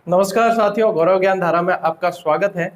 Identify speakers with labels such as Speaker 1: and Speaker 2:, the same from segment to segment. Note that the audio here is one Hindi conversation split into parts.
Speaker 1: नमस्कार साथियों, गौरव ज्ञान धारा में आपका स्वागत है।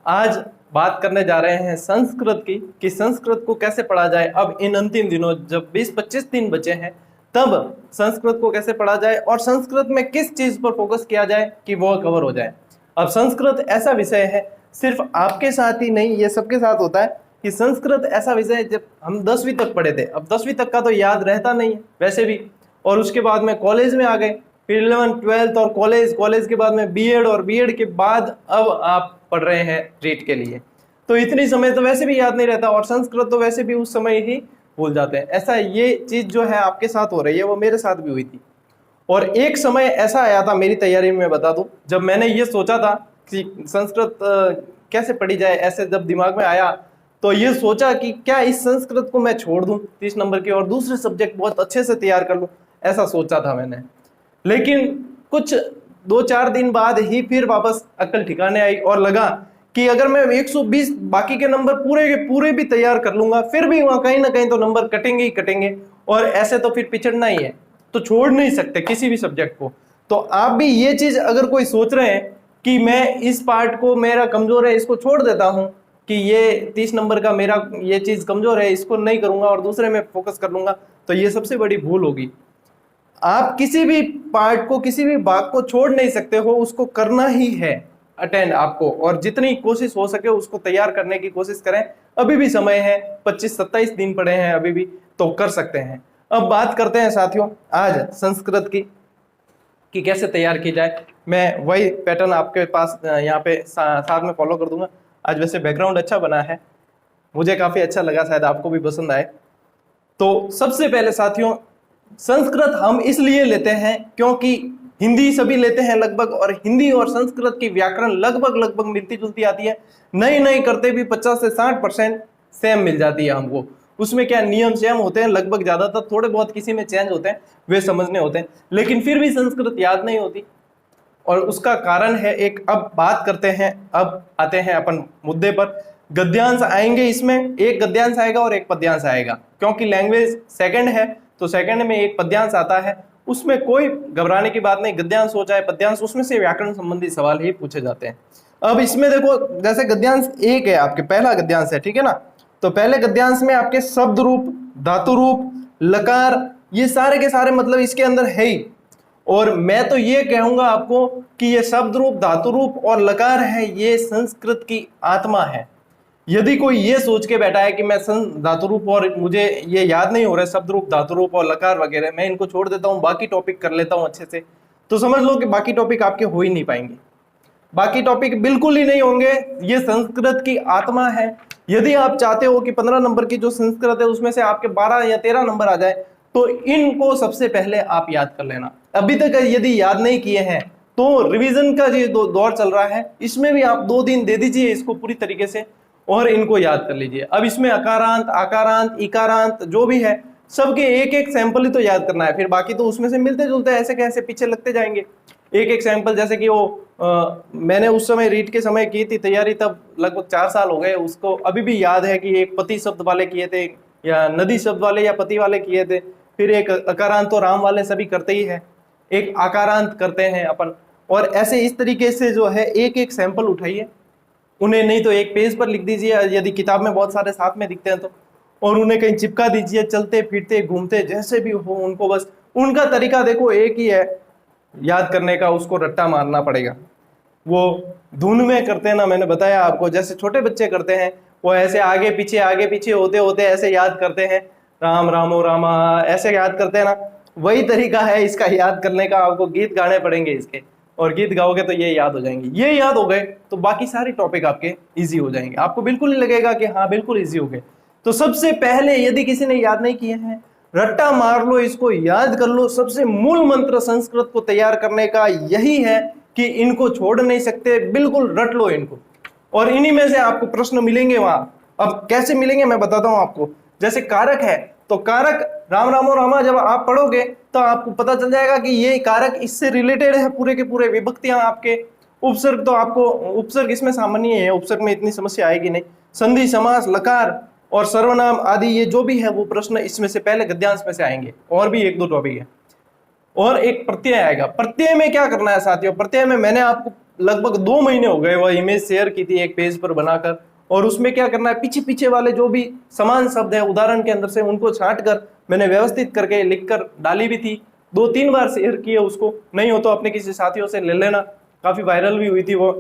Speaker 1: आज बात करने जा रहे हैं संस्कृत की कि संस्कृत को कैसे पढ़ा जाए। अब इन अंतिम दिनों जब 20-25 दिन बचे हैं तब संस्कृत को कैसे पढ़ा जाए और संस्कृत में किस चीज पर फोकस किया जाए कि वो कवर हो जाए। अब संस्कृत ऐसा विषय है, सिर्फ आपके साथ ही नहीं, ये सबके साथ होता है कि संस्कृत ऐसा विषय है। जब हम 10वीं तक पढ़े थे, अब 10वीं तक का तो याद रहता नहीं है वैसे भी, और उसके बाद में कॉलेज में आ गए, फिर 11th-12th और कॉलेज के बाद में बीएड, और बीएड के बाद अब आप पढ़ रहे हैं रीट के लिए, तो इतनी समय तो वैसे भी याद नहीं रहता और संस्कृत तो वैसे भी उस समय ही भूल जाते हैं। ऐसा ये चीज जो है आपके साथ हो रही है वो मेरे साथ भी हुई थी। और एक समय ऐसा आया था मेरी तैयारी में, मैं बता दूं, जब मैंने ये सोचा था कि संस्कृत कैसे पढ़ी जाए, ऐसे जब दिमाग में आया तो ये सोचा कि क्या इस संस्कृत को मैं छोड़ दूं 30 नंबर की और दूसरे सब्जेक्ट बहुत अच्छे से तैयार कर लूं, ऐसा सोचा था मैंने। लेकिन कुछ 2-4 दिन बाद ही फिर वापस अक्ल ठिकाने आई और लगा कि अगर मैं 120 बाकी के नंबर पूरे के पूरे भी तैयार कर लूंगा फिर भी वहां कहीं ना कहीं तो नंबर कटेंगे ही कटेंगे, और ऐसे तो फिर पिछड़ना ही है, तो छोड़ नहीं सकते किसी भी सब्जेक्ट को। तो आप भी ये चीज अगर कोई सोच रहे हैं कि मैं इस पार्ट को मेरा कमजोर है इसको छोड़ देता हूं, कि ये 30 नंबर का मेरा ये चीज कमजोर है इसको नहीं करूंगा और दूसरे में फोकस कर लूंगा, तो ये सबसे बड़ी भूल होगी। आप किसी भी पार्ट को, किसी भी भाग को छोड़ नहीं सकते हो, उसको करना ही है अटेंड आपको, और जितनी कोशिश हो सके उसको तैयार करने की कोशिश करें। अभी भी समय है, 25-27 दिन पड़े हैं अभी भी, तो कर सकते हैं। अब बात करते हैं साथियों आज संस्कृत की कि कैसे तैयार की जाए। मैं वही पैटर्न आपके पास यहाँ पे साथ में फॉलो कर दूंगा। आज वैसे बैकग्राउंड अच्छा बना है, मुझे काफी अच्छा लगा, शायद आपको भी पसंद आए। तो सबसे पहले साथियों, संस्कृत हम इसलिए लेते हैं क्योंकि हिंदी सभी लेते हैं लगभग, और हिंदी और संस्कृत की व्याकरण लगभग मिलती जुलती आती है। नई नई करते भी 50 से 60% सेम मिल जाती है हमको। उसमें क्या नियम सेम होते हैं लगभग, ज्यादातर थोड़े बहुत किसी में चेंज होते हैं, वे समझने होते हैं, लेकिन फिर भी संस्कृत याद नहीं होती। और उसका कारण है एक। अब बात करते हैं, अब आते हैं अपन मुद्दे पर। गद्यांश आएंगे, इसमें एक गद्यांश आएगा और एक पद्यांश आएगा, क्योंकि लैंग्वेज सेकंड है तो सेकंड में एक पद्यांश आता है। उसमें कोई घबराने की बात नहीं, गद्यांश हो चाहे पद्यांश, उसमें से व्याकरण संबंधी सवाल ही पूछे जाते हैं। अब इसमें देखो, जैसे गद्यांश एक है आपके, पहला गद्यांश है, ठीक है ना। तो पहले गद्यांश में आपके शब्द रूप, धातु रूप, लकार, ये सारे के सारे मतलब इसके अंदर है ही। और मैं तो ये कहूंगा आपको कि ये शब्द रूप, धातु रूप और लकार है, ये संस्कृत की आत्मा है। यदि कोई ये सोच के बैठा है कि मैं धातु रूप और मुझे ये याद नहीं हो रहा है, शब्द रूप, धातु रूप और लकार वगैरह, मैं इनको छोड़ देता हूँ, बाकी टॉपिक कर लेता हूँ अच्छे से, तो समझ लो कि बाकी टॉपिक आपके हो ही नहीं पाएंगे। बाकी टॉपिक बिल्कुल ही नहीं होंगे। ये संस्कृत की आत्मा है। यदि आप चाहते हो कि 15 नंबर की जो संस्कृत है उसमें से आपके 12 या 13 नंबर आ जाए, तो इनको सबसे पहले आप याद कर लेना। अभी तक यदि याद नहीं किए हैं तो रिवीजन का जो दौर चल रहा है, इसमें भी आप 2 दिन दे दीजिए इसको पूरी तरीके से और इनको याद कर लीजिए। अब इसमें अकारांत, आकारांत, इकारांत जो भी है, सबके एक एक सैंपल ही तो याद करना है, फिर बाकी तो उसमें से मिलते जुलते ऐसे कैसे पीछे लगते जाएंगे। एक एक सैंपल, जैसे कि वो मैंने उस समय रीट के समय की थी तैयारी, तब लगभग 4 साल हो गए, उसको अभी भी याद है कि एक पति शब्द वाले किए थे, या नदी शब्द वाले या पति वाले किए थे, फिर एक अकारांत तो राम वाले सभी करते ही है, एक आकारांत करते हैं अपन। और ऐसे इस तरीके से जो है एक एक सैंपल उठाइए, उन्हें नहीं तो एक पेज पर लिख दीजिए, यदि किताब में बहुत सारे साथ में दिखते हैं तो, और उन्हें कहीं चिपका दीजिए, चलते फिरते घूमते जैसे भी हो उनको, बस उनका तरीका देखो एक ही है याद करने का, उसको रट्टा मारना पड़ेगा। वो धुन में करते हैं ना, मैंने बताया आपको, जैसे छोटे बच्चे करते हैं, वो ऐसे आगे पीछे होते होते ऐसे याद करते हैं, राम रामो रामा ऐसे याद करते हैं ना, वही तरीका है इसका याद करने का। आपको गीत गाने पड़ेंगे इसके, और गीत गाओगे तो ये याद हो जाएंगे। ये याद हो गए तो बाकी सारे टॉपिक आपके इजी हो जाएंगे, आपको बिल्कुल ही लगेगा कि हाँ बिल्कुल इजी हो गए। तो सबसे पहले यदि किसी ने याद नहीं किए हैं, रट्टा मार लो, इसको याद कर लो। सबसे मूल मंत्र संस्कृत को तैयार करने का यही है कि इनको छोड़ नहीं सकते, बिल्कुल रट लो इनको, और इन्हीं में से आपको प्रश्न मिलेंगे वहां। अब कैसे मिलेंगे मैं बताता हूं आपको। जैसे कारक है, तो कारक राम रामो रामा जब आप पढ़ोगे तो आपको पता चल जाएगा कि ये कारक इससे रिलेटेड है, पूरे के पूरे विभक्तियां आपके। उपसर्ग तो आपको, उपसर्ग इसमें सामान्य है, उपसर्ग में इतनी समस्या आएगी नहीं। संधि, समास, लकार और सर्वनाम आदि, ये जो भी है वो प्रश्न इसमें से पहले गद्यांश में से आएंगे, और भी 1-2 टॉपिक है। और एक प्रत्यय आएगा। प्रत्यय में क्या करना है साथियों, प्रत्यय में मैंने आपको लगभग 2 महीने हो गए वह इमेज शेयर की थी एक पेज पर बनाकर, और उसमें क्या करना है, पीछे पीछे वाले जो भी समान शब्द है उदाहरण के अंदर से उनको छांट कर मैंने व्यवस्थित करके लिख कर डाली भी थी। 2-3 बार शेयर किए उसको, नहीं हो तो अपने किसी साथियों से ले लेना, काफी वायरल भी हुई थी वो,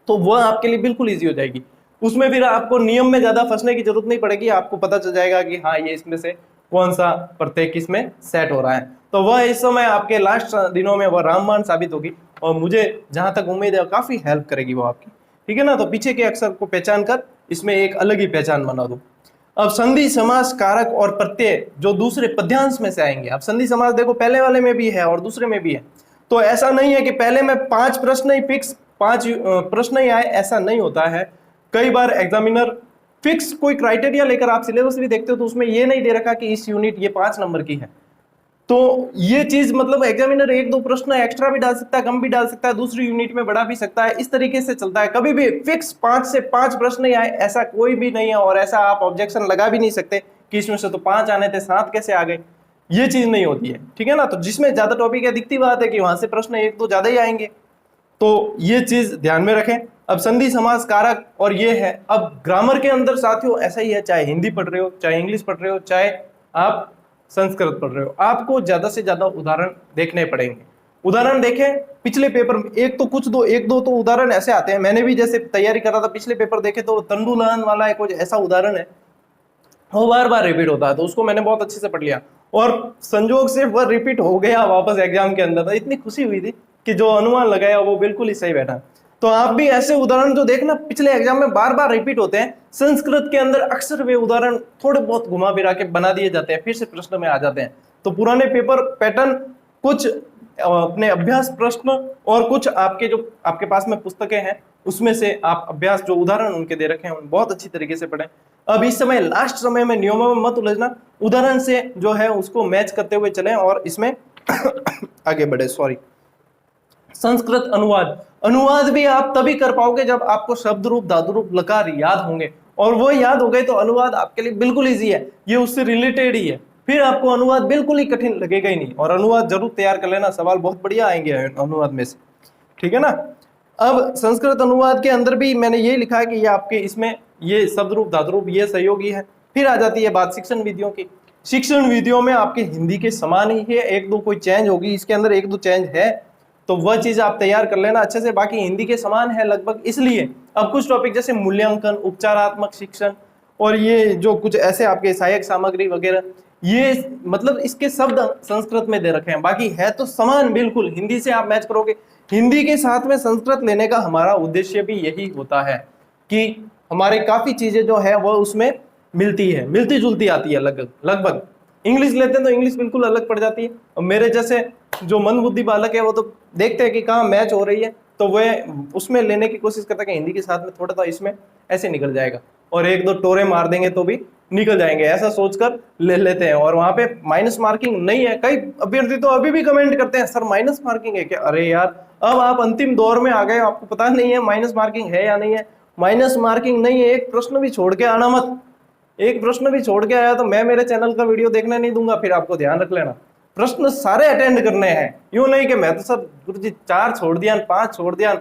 Speaker 1: तो वह आपके लिए बिल्कुल ईजी हो जाएगी। उसमें फिर आपको नियम में ज्यादा फंसने की जरूरत नहीं पड़ेगी, आपको पता चल जाएगा कि हाँ ये इसमें से कौन सा प्रत्यय किस में सेट हो रहा है। तो वह इस समय आपके लास्ट दिनों में वह रामबाण साबित होगी, और मुझे जहां तक उम्मीद है काफी हेल्प करेगी वो आपकी, ठीक है ना। तो पीछे के अक्षर को पहचान कर इसमें एक अलग ही पहचान बना दो। अब संधि समास कारक और प्रत्यय जो दूसरे पद्यांश में से आएंगे। अब संधि समास देखो पहले वाले में भी है और दूसरे में भी है, तो ऐसा नहीं है कि पहले में 5 प्रश्न ही फिक्स, 5 प्रश्न ही आए, ऐसा नहीं होता है। कई बार एग्जामिनर फिक्स कोई क्राइटेरिया लेकर, आप सिलेबस भी देखते हो तो उसमें ये नहीं दे रखा कि इस यूनिट ये 5 नंबर की है, तो ये चीज मतलब एग्जामिनर 1-2 प्रश्न एक्स्ट्रा भी डाल सकता है, कम भी डाल सकता है, दूसरी यूनिट में बढ़ा भी सकता है, इस तरीके से चलता है। कभी भी फिक्स 5 से 5 प्रश्न ही आए ऐसा कोई भी नहीं है, और ऐसा आप ऑब्जेक्शन लगा भी नहीं सकते कि इसमें से तो 5 आने थे 7 कैसे आ गए, ये चीज नहीं होती है, ठीक है ना। तो जिसमें ज्यादा टॉपिक है दिखती बात है कि वहां से प्रश्न 1-2 ज्यादा ही आएंगे, तो ये चीज ध्यान में रखें। अब संधि समास कारक और ये है। अब ग्रामर के अंदर साथियों ऐसा ही है, चाहे हिंदी पढ़ रहे हो, चाहे इंग्लिश पढ़ रहे हो, चाहे आप संस्कृत पढ़ रहे हो, आपको ज्यादा से ज्यादा उदाहरण देखने पड़ेंगे। उदाहरण देखें पिछले पेपर में, एक तो कुछ दो, एक दो तो उदाहरण ऐसे आते हैं, मैंने भी जैसे तैयारी कर रहा था पिछले पेपर देखे तो तंडुलान वाला एक कुछ ऐसा उदाहरण है, वो बार बार रिपीट होता है, तो उसको मैंने बहुत अच्छे से पढ़ लिया, और संजोग से वह रिपीट हो गया वापस एग्जाम के अंदर, तो इतनी खुशी हुई थी कि जो अनुमान लगाया वो बिल्कुल ही सही बैठा। तो आप भी ऐसे उदाहरण जो देखना पिछले एग्जाम में बार बार रिपीट होते हैं, संस्कृत के अंदर अक्सर वे उदाहरण थोड़े बहुत घुमा फिरा के बना दिए जाते हैं, फिर से प्रश्न में आ जाते हैं। तो पुराने पेपर पैटर्न, कुछ अपने अभ्यास प्रश्न और कुछ आपके जो आपके पास में पुस्तकें हैं उसमें से आप अभ्यास जो उदाहरण उनके दे रखे हैं बहुत अच्छी तरीके से पढ़ें। अब इस समय लास्ट समय में नियमों में मत उलझना, उदाहरण से जो है उसको मैच करते हुए चलें और इसमें आगे बढ़े। सॉरी, संस्कृत अनुवाद, अनुवाद भी आप तभी कर पाओगे जब आपको शब्द रूप, धातु रूप, लकार याद होंगे, और वो याद हो गए तो अनुवाद आपके लिए बिल्कुल इजी है, ये उससे रिलेटेड ही है, फिर आपको अनुवाद बिल्कुल ही कठिन लगेगा ही नहीं। और अनुवाद जरूर तैयार कर लेना, सवाल बहुत बढ़िया आएंगे अनुवाद में से, ठीक है ना। अब संस्कृत अनुवाद के अंदर भी मैंने ये लिखा है कि ये आपके इसमें ये शब्द रूप, धातु रूप ये सहयोगी है। फिर आ जाती है बात शिक्षण विधियों की। शिक्षण विधियों में आपके हिंदी के समान ही है, 1-2 कोई चेंज होगी, इसके अंदर 1-2 चेंज है, तो वह चीज आप तैयार कर लेना अच्छे से, बाकी हिंदी के समान है लगभग। इसलिए अब कुछ टॉपिक जैसे मूल्यांकन, उपचारात्मक शिक्षण, और ये जो कुछ ऐसे आपके सहायक सामग्री वगैरह, ये मतलब इसके शब्द संस्कृत में दे रखे हैं, बाकी है तो समान बिल्कुल, हिंदी से आप मैच करोगे। हिंदी के साथ में संस्कृत लेने का हमारा उद्देश्य भी यही होता है कि हमारे काफी चीजें जो है वो उसमें मिलती है, मिलती जुलती आती है लगभग। इंग्लिश लेते हैं तो इंग्लिश बिल्कुल अलग पड़ जाती है, और मेरे जैसे जो मंदबुद्धि बालक है वो तो देखते हैं कि कहाँ मैच हो रही है, तो वह उसमें लेने की कोशिश करता है कि हिंदी के साथ में थोड़ा सा इसमें ऐसे निकल जाएगा, और 1-2 टोरे मार देंगे तो भी निकल जाएंगे, ऐसा सोचकर ले लेते हैं। और वहां पे माइनस मार्किंग नहीं है। कई अभ्यर्थी तो अभी भी कमेंट करते हैं सर माइनस मार्किंग है क्या। अरे यार, अब आप अंतिम दौर में आ गए, आपको पता नहीं है माइनस मार्किंग है या नहीं है। माइनस मार्किंग नहीं है, एक प्रश्न भी छोड़ के आना मत, एक प्रश्न भी छोड़ के आया तो मैं मेरे चैनल का वीडियो देखने नहीं दूंगा, फिर आपको ध्यान रख लेना। प्रश्न सारे अटेंड करने हैं, यूं नहीं कि मैं तो सर गुरुजी 4 छोड़ दिया, 5 छोड़ दिया,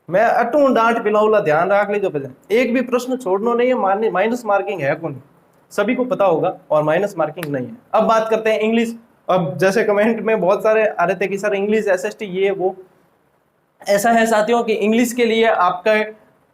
Speaker 1: मैं अटू डांट पिलाऊला, ध्यान रख लीजिए भजन, एक भी प्रश्न छोड़ना नहीं है। माइनस मार्किंग है कौन, सभी को पता होगा, और माइनस मार्किंग नहीं है। अब बात करते हैं इंग्लिश। अब जैसे कमेंट में बहुत सारे आ रहे थे कि सर इंग्लिश एसएसटी ये वो, ऐसा है साथियों कि इंग्लिश के लिए आपका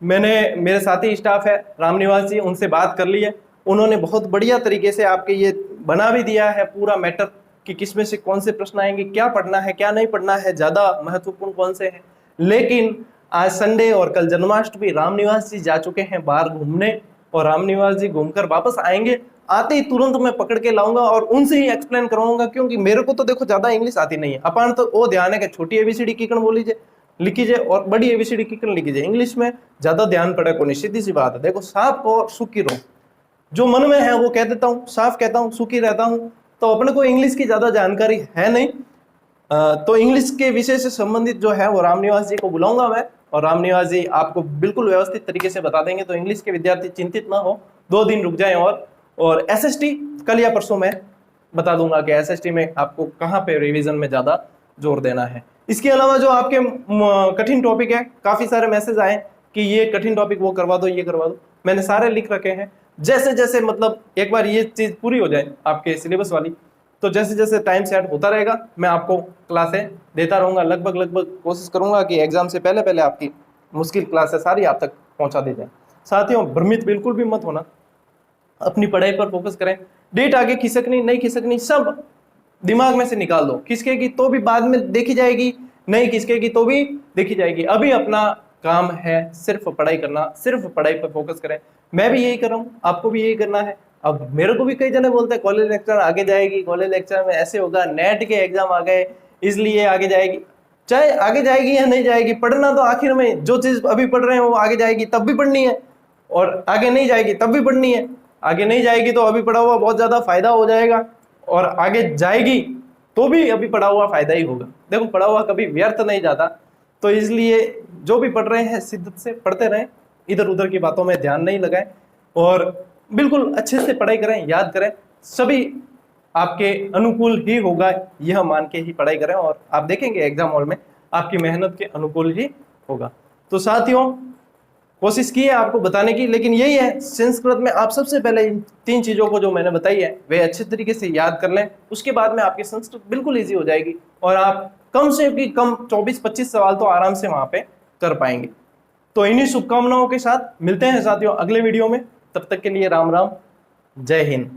Speaker 1: मैंने, मेरे साथी स्टाफ है रामनिवास जी, उनसे बात कर ली है, उन्होंने बहुत बढ़िया तरीके से आपके ये बना भी दिया है पूरा मैटर कि किसमें से कौन से प्रश्न आएंगे, क्या पढ़ना है क्या नहीं पढ़ना है, ज्यादा महत्वपूर्ण कौन से हैं। लेकिन आज संडे और कल जन्माष्टमी, रामनिवास जी जा चुके हैं बाहर घूमने, और रामनिवास जी घूमकर वापस आएंगे, आते ही तुरंत मैं पकड़ के लाऊंगा और उनसे ही एक्सप्लेन करवाऊंगा, क्योंकि मेरे को तो देखो ज्यादा इंग्लिश आती नहीं है। अपन तो वो ध्यान है कि छोटी एबीसीडी किकन बोल लीजिए लिखीजिए और बड़ी एबीसीडी किकन लिखीजिए, इंग्लिश में ज्यादा ध्यान पड़े को नहीं, सीधी सी बात है। देखो साफ और सुखी रहो, जो मन में है वो कह देता हूँ, साफ कहता हूँ, सुखी रहता हूँ। तो अपने को इंग्लिश की ज्यादा जानकारी है नहीं, तो इंग्लिश के विषय से संबंधित जो है वो रामनिवास जी को बुलाऊंगा मैं, और रामनिवास जी आपको बिल्कुल व्यवस्थित तरीके से बता देंगे। तो इंग्लिश के विद्यार्थी चिंतित ना हो, 2 दिन रुक जाएं। और एसएसटी कल या परसों में बता दूंगा कि एसएसटी में आपको कहाँ पे रिवीजन में ज्यादा जोर देना है। इसके अलावा जो आपके कठिन टॉपिक है, काफी सारे मैसेज आए कि ये कठिन टॉपिक वो करवा दो, ये करवा दो, मैंने सारे लिख रखे हैं। जैसे जैसे मतलब एक बार ये चीज पूरी हो जाए आपके सिलेबस वाली, तो जैसे जैसे टाइम सेट होता रहेगा मैं आपको क्लासें देता रहूंगा। लगभग कोशिश करूंगा कि एग्जाम से पहले पहले आपकी मुश्किल क्लासें सारी आप तक पहुंचा दी जाए। साथियों, भ्रमित बिल्कुल भी मत होना, अपनी पढ़ाई पर फोकस करें। डेट आगे खिसकनी नहीं खिसकनी सब दिमाग में से निकाल दो। खिसकेगी तो भी बाद में देखी जाएगी, नहीं खिसकेगी तो भी देखी जाएगी। अभी अपना काम है सिर्फ पढ़ाई करना, सिर्फ पढ़ाई पर फोकस करें। मैं भी यही कर रहा हूँ, आपको भी यही करना है। अब मेरे को भी कई जने बोलते हैं कॉलेज लेक्चर आगे जाएगी, कॉलेज लेक्चर में ऐसे होगा, नेट के एग्जाम आ गए इसलिए आगे जाएगी। चाहे आगे जाएगी या नहीं जाएगी, पढ़ना तो आखिर में जो चीज अभी पढ़ रहे हैं वो आगे जाएगी तब भी पढ़नी है, और आगे नहीं जाएगी तब भी पढ़नी है। आगे नहीं जाएगी तो अभी पढ़ा हुआ बहुत ज्यादा फायदा हो जाएगा, और आगे जाएगी तो भी अभी पढ़ा हुआ फायदा ही होगा। देखो, पढ़ा हुआ कभी व्यर्थ नहीं जाता। तो इसलिए जो भी पढ़ रहे हैं शिद्दत से पढ़ते रहें, इधर उधर की बातों में ध्यान नहीं लगाएं, और बिल्कुल अच्छे से पढ़ाई करें, याद करें। सभी आपके अनुकूल ही होगा यह मान के ही पढ़ाई करें, और आप देखेंगे एग्जाम हॉल में आपकी मेहनत के अनुकूल ही होगा। तो साथियों, कोशिश की है आपको बताने की, लेकिन यही है, संस्कृत में आप सबसे पहले इन 3 चीजों को जो मैंने बताई है वे अच्छे तरीके से याद कर लें। उसके बाद में आपकी संस्कृत बिल्कुल ईजी हो जाएगी, और आप कम से कम 24-25 सवाल तो आराम से वहां पे कर पाएंगे। तो इन्हीं शुभकामनाओं के साथ मिलते हैं साथियों अगले वीडियो में। तब तक के लिए राम राम, जय हिंद।